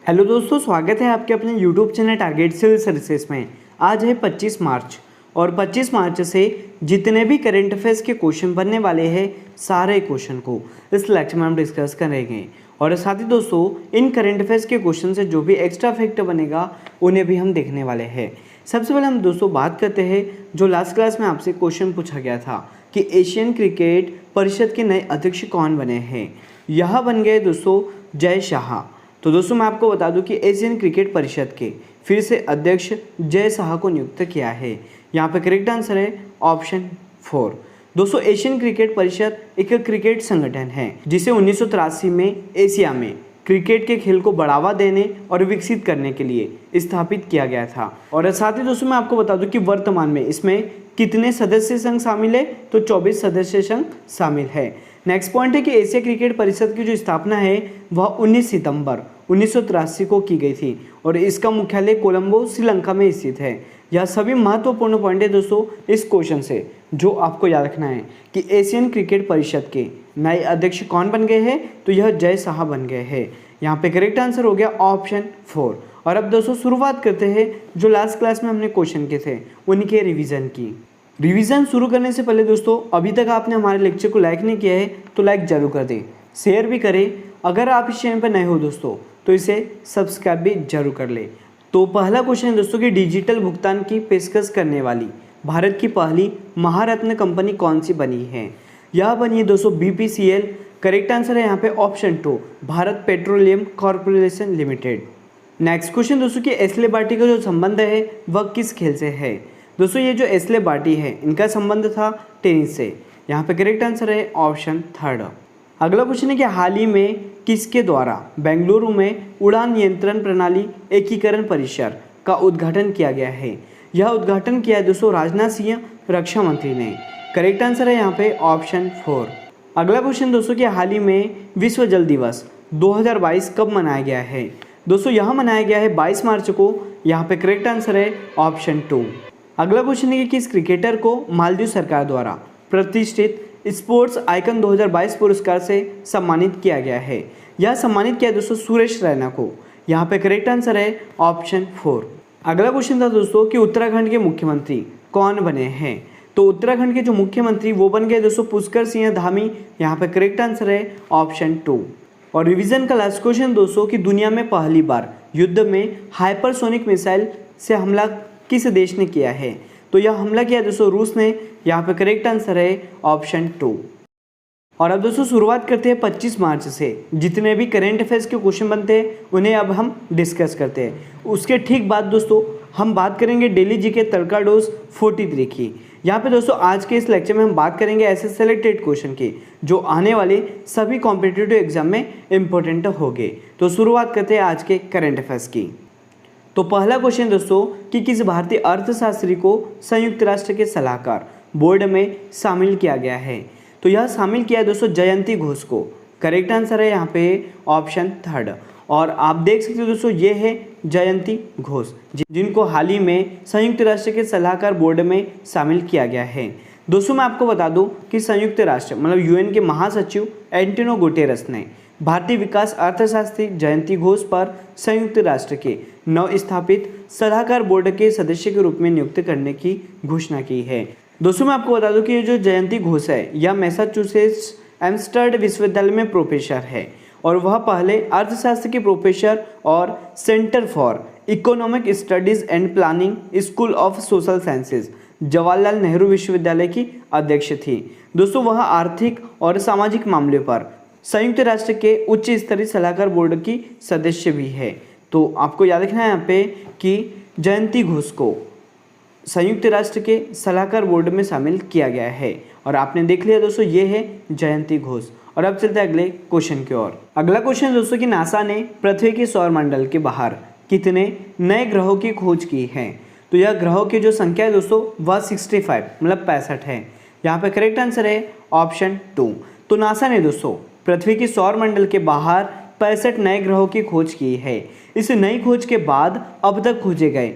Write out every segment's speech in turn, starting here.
Hello दोस्तों, स्वागत है आपके अपने YouTube channel Target Civil Services में। आज है 25 मार्च और 25 मार्च से जितने भी करंट अफेयर्स के क्वेश्चन बनने वाले हैं सारे क्वेश्चन को इस लेक्चर में हम डिस्कस करेंगे। और साथ ही दोस्तों इन करंट अफेयर्स के क्वेश्चन से जो भी एक्स्ट्रा फैक्ट बनेगा उन्हें भी हम देखने वाले हैं। सबसे पहले हम दोस्तों बात करते हैं जो लास्ट क्लास में आपसे क्वेश्चन पूछा गया था कि एशियन क्रिकेट परिषद के नए अध्यक्ष कौन बने हैं। यह बन गए दोस्तों जय शाह। तो दोस्तों मैं आपको बता दूं कि एशियन क्रिकेट परिषद के फिर से अध्यक्ष जय शाह को नियुक्त किया है। यहाँ पे करेक्ट आंसर है ऑप्शन 4। दोस्तों एशियन क्रिकेट परिषद एक क्रिकेट संगठन है जिसे 1983 में एशिया में क्रिकेट के खेल को बढ़ावा देने और विकसित करने के लिए स्थापित किया गया था। और साथ ही दोस्तों मैं आपको बता दूं कि वर्तमान में इसमें कितने सदस्य संघ शामिल है, तो 24 सदस्य संघ शामिल है। नेक्स्ट पॉइंट है कि एशिया क्रिकेट परिषद की जो स्थापना है वह 19 सितंबर 1983 को की गई थी और इसका मुख्यालय कोलंबो श्रीलंका में स्थित है। यह सभी महत्वपूर्ण पॉइंट है दोस्तों इस क्वेश्चन से जो आपको याद रखना है कि एशियन क्रिकेट परिषद के नए अध्यक्ष कौन बन गए हैं, तो यह जय शाह बन गए हैं। यहाँ पे करेक्ट आंसर हो गया ऑप्शन 4। और अब दोस्तों शुरुआत करते हैं जो लास्ट क्लास में हमने क्वेश्चन के थे उनके रिवीजन की। रिवीजन शुरू करने से पहले दोस्तों अभी तक आपने हमारे लेक्चर को लाइक नहीं किया है तो लाइक जरूर कर दें, शेयर भी करें। अगर आप इस चैनल पर नए हो दोस्तों तो इसे सब्सक्राइब भी जरूर कर ले। तो पहला क्वेश्चन है दोस्तों कि डिजिटल भुगतान की पेशकश करने वाली भारत की पहली महारत्न कंपनी कौन सी बनी है। यह बनी है दोस्तों BPCL। करेक्ट आंसर है यहाँ पे option 2 Bharat petroleum corporation limited. Next question दोस्तों कि एस्ले बार्टी का जो संबंध है वह किस खेल से है। दोस्तों ये जो एस्ले बार्टी है इनका संबंध था टेनिस से। यहाँ पे करेक्ट आंसर है ऑप्शन 3। अगला क्वेश्चन है कि हाल ही में किसके द्वारा बेंगलुरु में उड़ान नियंत्रण प्रणाली एकीकरण परिसर का उद्घाटन किया गया है। यह उद्घाटन किया है दोस्तों राजनाथ सिंह रक्षा मंत्री ने। करेक्ट आंसर है यहाँ पे ऑप्शन 4। अगला क्वेश्चन दोस्तों कि हाल ही में विश्व जल दिवस 2022 कब मनाया गया है। दोस्तों यह मनाया गया है 22 मार्च को। यहाँ पे करेक्ट आंसर है ऑप्शन 2। अगला क्वेश्चन है कि किस क्रिकेटर को मालदीव सरकार द्वारा प्रतिष्ठित स्पोर्ट्स आइकन 2022 पुरस्कार से सम्मानित किया गया है। यह सम्मानित किया दोस्तों सुरेश रैना को। यहाँ पे करेक्ट आंसर है ऑप्शन 4। अगला क्वेश्चन था दोस्तों कि उत्तराखंड के मुख्यमंत्री कौन बने हैं। तो उत्तराखंड के जो मुख्यमंत्री वो बन गए दोस्तों पुष्कर सिंह धामी। यहाँ पे करेक्ट आंसर है ऑप्शन 2। और रिवीजन का लास्ट क्वेश्चन दोस्तों कि दुनिया में पहली बार युद्ध में हाइपरसोनिक मिसाइल से हमला किस देश ने किया है। तो यह हमला किया दोस्तों रूस ने। यहाँ पे करेक्ट आंसर है ऑप्शन 2। और अब दोस्तों शुरुआत करते हैं 25 मार्च से। जितने भी करेंट अफेयर्स के क्वेश्चन बनते हैं उन्हें अब हम डिस्कस करते हैं। उसके ठीक बाद दोस्तों हम बात करेंगे डेली जीके तड़का डोज 43 की। यहाँ पे दोस्तों आज के इस लेक्चर में हम बात करेंगे ऐसे सेलेक्टेड क्वेश्चन की जो आने वाले सभी कॉम्पिटिटिव एग्जाम में इंपॉर्टेंट होंगे। तो शुरुआत करते हैं आज के करेंट अफेयर्स की। तो पहला क्वेश्चन दोस्तों कि किस भारतीय अर्थशास्त्री को संयुक्त राष्ट्र के सलाहकार बोर्ड में शामिल किया गया है। तो यह शामिल किया है दोस्तों जयंती घोष को। करेक्ट आंसर है यहाँ पे ऑप्शन 3। और आप देख सकते हो दोस्तों ये है जयंती घोष जिनको हाल ही में संयुक्त राष्ट्र के सलाहकार बोर्ड में शामिल किया गया है। दोस्तों मैं आपको बता दूं कि संयुक्त राष्ट्र मतलब UN के महासचिव एंटोनियो गुटेरेस ने भारतीय विकास अर्थशास्त्री जयंती घोष पर संयुक्त राष्ट्र के नव स्थापित सलाहकार बोर्ड के सदस्य के रूप में नियुक्त करने की घोषणा की है। दोस्तों मैं आपको बता दूं कि ये जो जयंती घोष है यह मैसाचुसेट्स एम्स्टर्ड विश्वविद्यालय में प्रोफेसर है और वह पहले अर्थशास्त्र के प्रोफेसर और centre for economic studies and planning school of social sciences Jawaharlal Nehru विश्वविद्यालय की अध्यक्ष थी। दोस्तों वह आर्थिक और सामाजिक मामले पर संयुक्त राष्ट्र के उच्च स्तरीय सलाहकार बोर्ड की सदस्य भी है। तो आपको याद रखना है यहाँ पे कि जयंती घोष को संयुक्त राष्ट्र के सलाहकार बोर्ड में शामिल किया गया है। और आपने देख लिया दोस्तों ये है जयंती घोष। और अब चलते हैं अगले क्वेश्चन की ओर। अगला क्वेश्चन दोस्तों कि नासा ने पृथ्वी के सौर मंडल के बाहर कितने नए ग्रहों की खोज की है। तो यह ग्रहों की जो संख्या है दोस्तों वह 65 मतलब 65 है। यहाँ पे करेक्ट आंसर है ऑप्शन 2। तो नासा ने दोस्तों पृथ्वी की सौर मंडल के बाहर 65 नए ग्रहों की खोज की है। इस नई खोज के बाद अब तक खोजे गए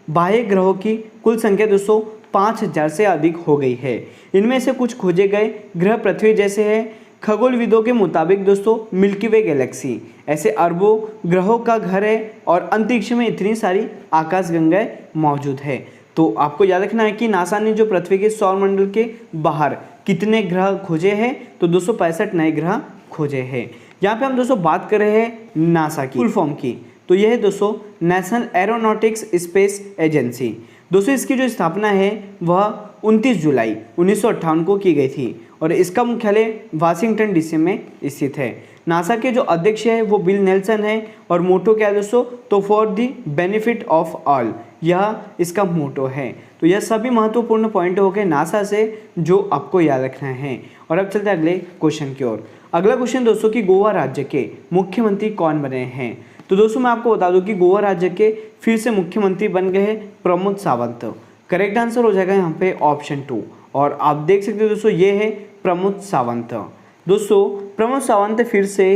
बाह्य ग्रहों की कुल संख्या दोस्तों 5000 से अधिक हो गई है। इनमें से कुछ खोजे गए ग्रह पृथ्वी जैसे है। खगोलविदों के मुताबिक दोस्तों मिल्की वे गैलेक्सी ऐसे अरबों ग्रहों का घर है और अंतरिक्ष में इतनी सारी आकाशगंगाएं मौजूद है। तो आपको याद रखना है कि नासा ने जो पृथ्वी के सौरमंडल के बाहर कितने ग्रह खोजे हैं, तो 265 नए ग्रह खोजे हैं। यहाँ पे हम दोस्तों बात कर रहे हैं नासा की फुल फॉर्म की, तो यह है दोस्तों नेशनल एरोनॉटिक्स स्पेस एजेंसी। दोस्तों इसकी जो स्थापना है वह 29 जुलाई 1958 को की गई थी और इसका मुख्यालय वाशिंगटन डीसी में स्थित है। नासा के जो अध्यक्ष है वो बिल नेल्सन है और मोटो क्या है दोस्तों, तो for the benefit of all, यह इसका मोटो है। तो यह सभी महत्वपूर्ण पॉइंट हो गए नासा से जो आपको याद रखना है। और अब चलते हैं अगले क्वेश्चन की ओर। अगला क्वेश्चन दोस्तों कि गोवा राज्य के मुख्यमंत्री कौन बने हैं। तो दोस्तों मैं आपको बता दूं कि गोवा राज्य के फिर से मुख्यमंत्री बन गए हैं प्रमोद सावंत। करेक्ट आंसर हो जाएगा यहाँ पे ऑप्शन 2। और आप देख सकते हो दोस्तों ये है प्रमोद सावंत। दोस्तों प्रमोद सावंत फिर से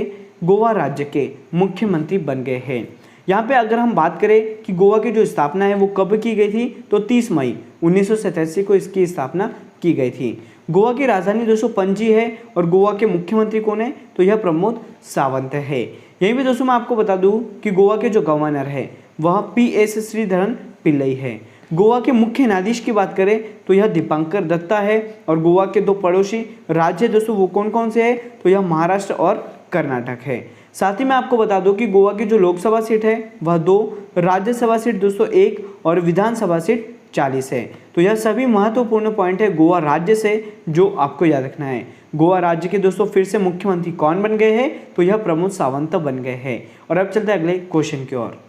गोवा राज्य के मुख्यमंत्री बन गए हैं। यहाँ पे अगर हम बात करें कि गोवा की जो स्थापना है वो कब की गई थी, तो 30 मई 1987 को इसकी स्थापना की गई थी। गोवा की राजधानी दोस्तों पणजी है और गोवा के मुख्यमंत्री कौन है, तो यह प्रमोद सावंत है। यहीं पे दोस्तों मैं आपको बता दूं कि गोवा के जो गवर्नर है वह PS श्रीधरन पिल्लई है। गोवा के मुख्य न्यायाधीश की बात करें तो यह दीपांकर दत्ता है और गोवा के 2 पड़ोसी राज्य दोस्तों वो कौन कौन से है, तो यह महाराष्ट्र और कर्नाटक है। साथ ही मैं आपको बता दूं कि गोवा की जो लोकसभा सीट है वह 2, राज्यसभा सीट दोस्तों 1 और विधानसभा सीट 40 है। तो यह सभी महत्वपूर्ण पॉइंट है गोवा राज्य से जो आपको याद रखना है। गोवा राज्य के दोस्तों फिर से मुख्यमंत्री कौन बन गए हैं, तो यह प्रमोद सावंत बन गए हैं। और अब चलते हैं अगले क्वेश्चन की ओर।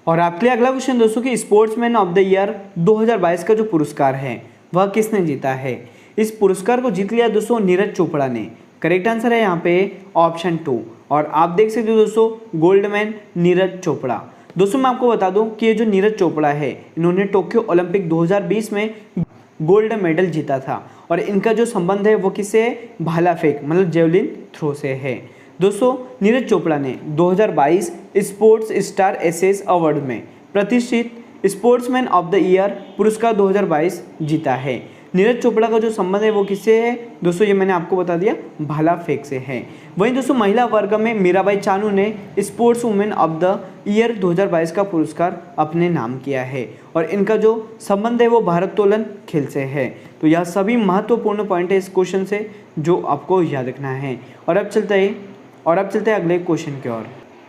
और आपके लिए अगला क्वेश्चन दोस्तों कि स्पोर्ट्समैन ऑफ द ईयर 2022 का जो पुरस्कार है वह किसने जीता है। इस पुरस्कार को जीत लिया दोस्तों नीरज चोपड़ा ने। करेक्ट आंसर है यहाँ पे ऑप्शन 2। और आप देख सकते हो दोस्तों गोल्डमैन नीरज चोपड़ा। दोस्तों मैं आपको बता दूं कि ये जो नीरज चोपड़ा है इन्होंने टोक्यो ओलंपिक 2020 में गोल्ड मेडल जीता था और इनका जो संबंध है वो किससे है, भाला फेंक मतलब जेवलिन थ्रो से है। दोस्तों नीरज चोपड़ा ने 2022 स्पोर्ट्स स्टार एसेस अवार्ड में प्रतिष्ठित स्पोर्ट्समैन ऑफ द ईयर पुरस्कार 2022 जीता है। नीरज चोपड़ा का जो संबंध है वो किससे है दोस्तों, ये मैंने आपको बता दिया भाला फेंक से है। वहीं दोस्तों महिला वर्ग में मीराबाई चानू ने sports women of the year 2022 का पुरस्कार अपने नाम किया है और इनका जो संबंध है वो भारोत्तोलन खेल से है। तो यह सभी महत्वपूर्ण पॉइंट है इस क्वेश्चन से जो आपको याद रखना है। और अब चलते हैं अगले क्वेश्चन की ओर।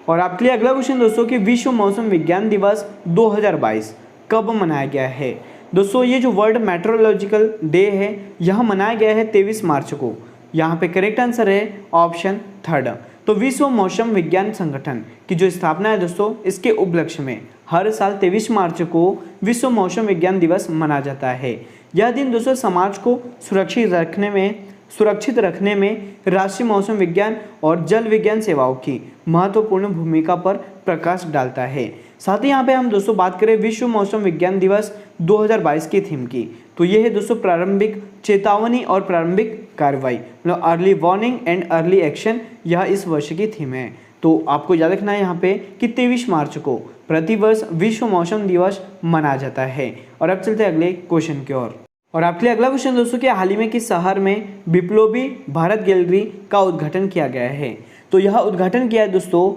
और आपके लिए अगला क्वेश्चन दोस्तों कि विश्व मौसम विज्ञान दिवस 2022 कब मनाया गया है। दोस्तों ये जो वर्ल्ड मेट्रोलॉजिकल डे है यह मनाया गया है 23 मार्च को। यहाँ पे करेक्ट आंसर है ऑप्शन 3। तो विश्व मौसम विज्ञान संगठन की जो स्थापना है दोस्तों इसके उपलक्ष्य में हर साल 23 मार्च को विश्व मौसम विज्ञान दिवस मनाया जाता है। यह दिन दोस्तों समाज को सुरक्षित रखने में राष्ट्रीय मौसम विज्ञान और जल विज्ञान सेवाओं की महत्वपूर्ण भूमिका पर प्रकाश डालता है। साथ ही यहाँ पे हम दोस्तों बात करें विश्व मौसम विज्ञान दिवस 2022 की थीम की, तो ये है दोस्तों प्रारंभिक चेतावनी और प्रारंभिक कार्रवाई मतलब early warning and early action, यह इस वर्ष की थीम है। तो आपको याद रखना है यहाँ पे कि 23 मार्च को प्रतिवर्ष विश्व मौसम दिवस मनाया जाता है। और अब चलते हैं अगले क्वेश्चन की ओर। और आपके लिए अगला क्वेश्चन दोस्तों कि हाल ही में किस शहर में विप्लवी भारत गैलरी का उद्घाटन किया गया है। तो यह उद्घाटन किया है दोस्तों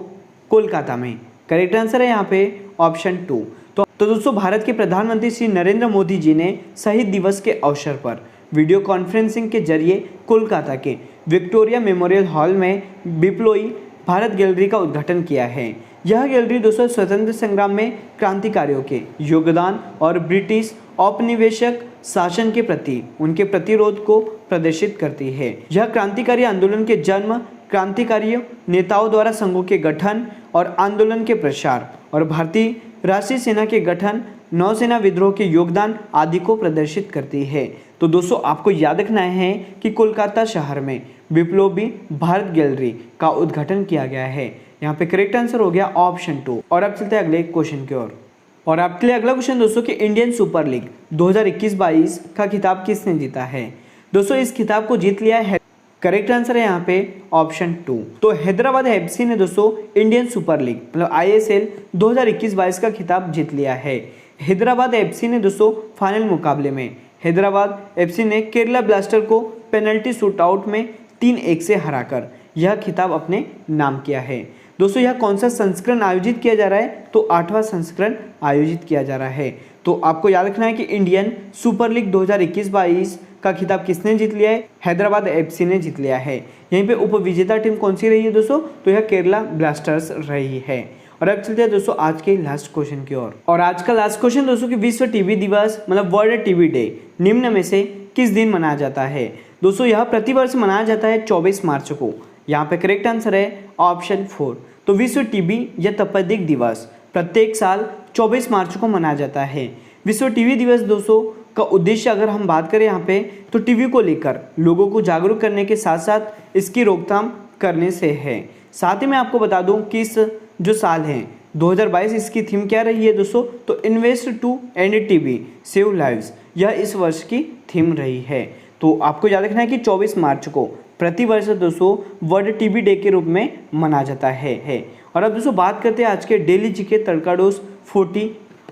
कोलकाता में। करेक्ट आंसर है यहाँ पे ऑप्शन 2। तो दोस्तों भारत के प्रधानमंत्री श्री नरेंद्र मोदी जी ने शहीद दिवस के अवसर पर वीडियो कॉन्फ्रेंसिंग के जरिए कोलकाता के विक्टोरिया मेमोरियल हॉल में विप्लवी भारत गैलरी का उद्घाटन किया है। यह गैलरी दोस्तों स्वतंत्र संग्राम में क्रांतिकारियों के योगदान और ब्रिटिश औपनिवेशिक शासन के प्रति उनके प्रतिरोध को प्रदर्शित करती है। यह क्रांतिकारी आंदोलन के जन्म, क्रांतिकारी नेताओं द्वारा संघों के गठन और आंदोलन के प्रसार और भारतीय राष्ट्रीय सेना के गठन, नौसेना विद्रोह के योगदान आदि को प्रदर्शित करती है। तो दोस्तों आपको याद रखना है कि कोलकाता शहर में विप्लवी भारत गैलरी का उद्घाटन किया गया है। यहाँ पे करेक्ट आंसर हो गया ऑप्शन 2। और अब चलते हैं अगले क्वेश्चन की ओर। और आपके लिए अगला क्वेश्चन दोस्तों कि इंडियन सुपर लीग 2021-22 का खिताब किसने जीता है। दोस्तों इस खिताब को जीत लिया है, करेक्ट आंसर है यहाँ पे ऑप्शन 2। तो हैदराबाद एफसी ने दोस्तों इंडियन सुपर लीग मतलब ISL 2021-22 का खिताब जीत लिया है। हैदराबाद एफसी ने दोस्तों फाइनल मुकाबले में हैदराबाद एफसी ने केरला ब्लास्टर को पेनल्टी शूटआउट में 3-1 से हराकर यह खिताब अपने नाम किया है। दोस्तों यह कौन सा संस्करण आयोजित किया जा रहा है? तो 8वां संस्करण आयोजित किया जा रहा है। तो आपको याद रखना है कि इंडियन सुपर लीग 2021-22 का खिताब किसने जीत लिया है? हैदराबाद एफसी ने जीत लिया है। यहीं पे उपविजेता टीम कौन सी रही है दोस्तों? तो यह केरला ब्लास्टर्स रही है। और अब चलते हैं दोस्तों आज के लास्ट क्वेश्चन की ओर। और आज का लास्ट क्वेश्चन दोस्तों कि विश्व टीबी दिवस मतलब वर्ल्ड टीबी डे निम्न में से किस दिन मनाया जाता है? दोस्तों यह प्रतिवर्ष मनाया जाता है 24 मार्च को। यहाँ पे करेक्ट आंसर है ऑप्शन 4। तो विश्व टीबी या तपेदिक दिवस प्रत्येक साल 24 मार्च को मनाया जाता है। विश्व टीबी दिवस दोस्तों का उद्देश्य अगर हम बात करें यहाँ पे तो टीबी को लेकर लोगों को जागरूक करने के साथ साथ इसकी रोकथाम करने से है। साथ ही मैं आपको बता दूं कि इस जो साल है 2022 इसकी थीम क्या रही है दोस्तों? तो invest to end TB save lives, यह इस वर्ष की थीम रही है। तो आपको याद रखना है कि 24 मार्च को प्रतिवर्ष दोस्तों वर्ल्ड टीबी डे के रूप में मनाया जाता है। और अब दोस्तों बात करते हैं आज के डेली जीके तड़का डोज 40।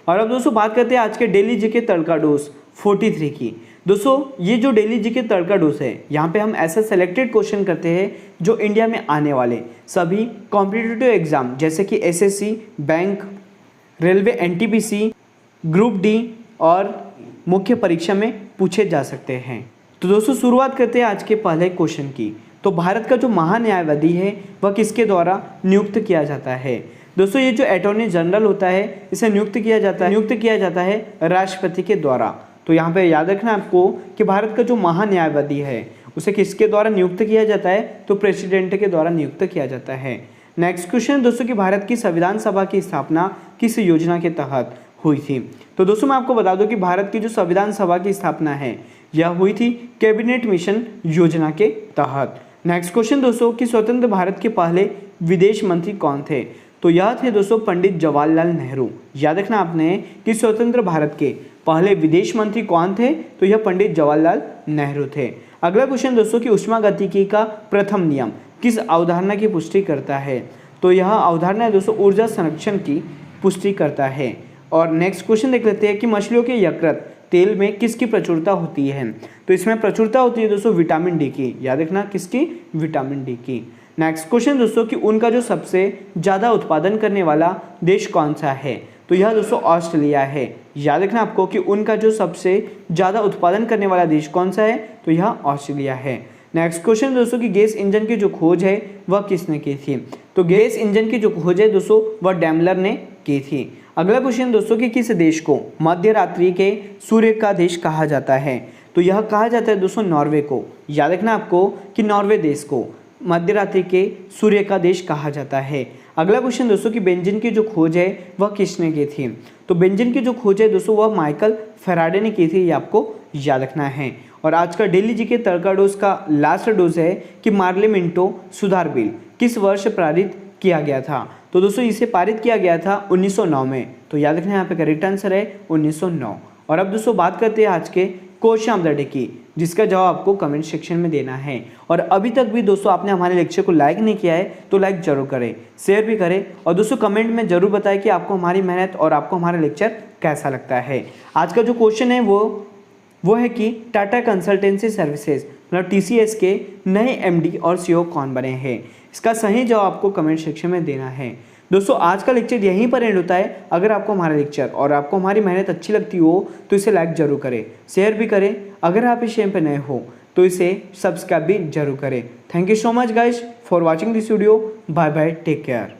और अब दोस्तों बात करते हैं आज के डेली जीके तड़का डोज 43 की। दोस्तों ये जो डेली जीके तड़का डोज है यहाँ पे हम ऐसा सेलेक्टेड क्वेश्चन करते हैं जो इंडिया में आने वाले सभी कॉम्पिटिटिव एग्जाम जैसे कि SSC, bank, railway, NTPC, group D और मुख्य परीक्षा में पूछे जा सकते हैं। तो दोस्तों शुरुआत करते हैं आज के पहले क्वेश्चन की। तो भारत का जो महान्यायवादी है वह किसके द्वारा नियुक्त किया जाता है? दोस्तों ये जो अटॉर्नी जनरल होता है इसे नियुक्त किया जाता है राष्ट्रपति के द्वारा। तो यहाँ पे याद रखना आपको कि भारत का जो महान्यायवादी है उसे किसके द्वारा नियुक्त किया जाता है? तो प्रेसिडेंट के द्वारा नियुक्त किया जाता है। नेक्स्ट क्वेश्चन दोस्तों कि भारत की संविधान सभा की स्थापना किस योजना के तहत हुई थी? तो दोस्तों मैं आपको बता दूं कि भारत की जो संविधान सभा की स्थापना है यह हुई थी कैबिनेट मिशन योजना के तहत। नेक्स्ट क्वेश्चन दोस्तों कि स्वतंत्र भारत के पहले विदेश मंत्री कौन थे? तो यह थे दोस्तों पंडित जवाहरलाल नेहरू। याद रखना आपने कि स्वतंत्र भारत के पहले विदेश मंत्री कौन थे? तो यह पंडित जवाहरलाल नेहरू थे। अगला क्वेश्चन दोस्तों कि ऊष्मागतिकी का प्रथम नियम किस अवधारणा की पुष्टि करता है? तो यह अवधारणा दोस्तों ऊर्जा संरक्षण की पुष्टि करता है। और नेक्स्ट क्वेश्चन देख लेते हैं कि मछलियों के यकृत तेल में किसकी प्रचुरता होती है? तो इसमें प्रचुरता होती है दोस्तों विटामिन डी की। याद रखना किसकी? विटामिन डी की। नेक्स्ट क्वेश्चन दोस्तों कि उनका जो सबसे ज़्यादा उत्पादन करने वाला देश कौन सा है? तो यह दोस्तों ऑस्ट्रेलिया है। याद रखना आपको कि उनका जो सबसे ज़्यादा उत्पादन करने वाला देश कौन सा है? तो यह ऑस्ट्रेलिया है। नेक्स्ट क्वेश्चन दोस्तों कि गैस इंजन की जो खोज है वह किसने की थी? तो गैस इंजन की जो खोज है दोस्तों वह डैमलर ने की थी। अगला क्वेश्चन दोस्तों कि किस देश को मध्य रात्रि के सूर्य का देश कहा जाता है? तो यह कहा जाता है दोस्तों नॉर्वे को। याद रखना आपको कि नॉर्वे देश को मध्य रात्रि के सूर्य का देश कहा जाता है। अगला क्वेश्चन दोस्तों कि बेंजीन की जो खोज है वह किसने की थी? तो बेंजीन की जो खोज है दोस्तों वह माइकल फैराडे ने की थी, ये आपको याद रखना है। और आज का डेली जी के तड़का डोज का लास्ट डोज है कि पार्लियामेंटो सुधार बिल किस वर्ष पारित किया गया था? तो दोस्तों इसे पारित किया गया था 1909 में। तो याद रखना यहाँ पे करेक्ट आंसर है 1909। और अब दोस्तों बात करते हैं आज के क्वेश्चन ऑफ द डे की, जिसका जवाब आपको कमेंट सेक्शन में देना है। और अभी तक भी दोस्तों आपने हमारे लेक्चर को लाइक नहीं किया है तो लाइक जरूर करें, शेयर भी करें और दोस्तों कमेंट में जरूर बताएं कि आपको हमारी मेहनत और आपको हमारा लेक्चर कैसा लगता है। आज का जो क्वेश्चन है वो है कि टाटा कंसल्टेंसी सर्विसेज मतलब TCS के नए MD और CEO कौन बने हैं? इसका सही जवाब आपको कमेंट सेक्शन में देना है। दोस्तों आज का लेक्चर यहीं पर एंड होता है। अगर आपको हमारा लेक्चर और आपको हमारी मेहनत अच्छी लगती हो तो इसे लाइक जरूर करें, शेयर भी करें। अगर आप इस चैनल पर नए हो तो इसे सब्सक्राइब भी जरूर करें। Thank you so much guys for watching this video. Bye bye, take care.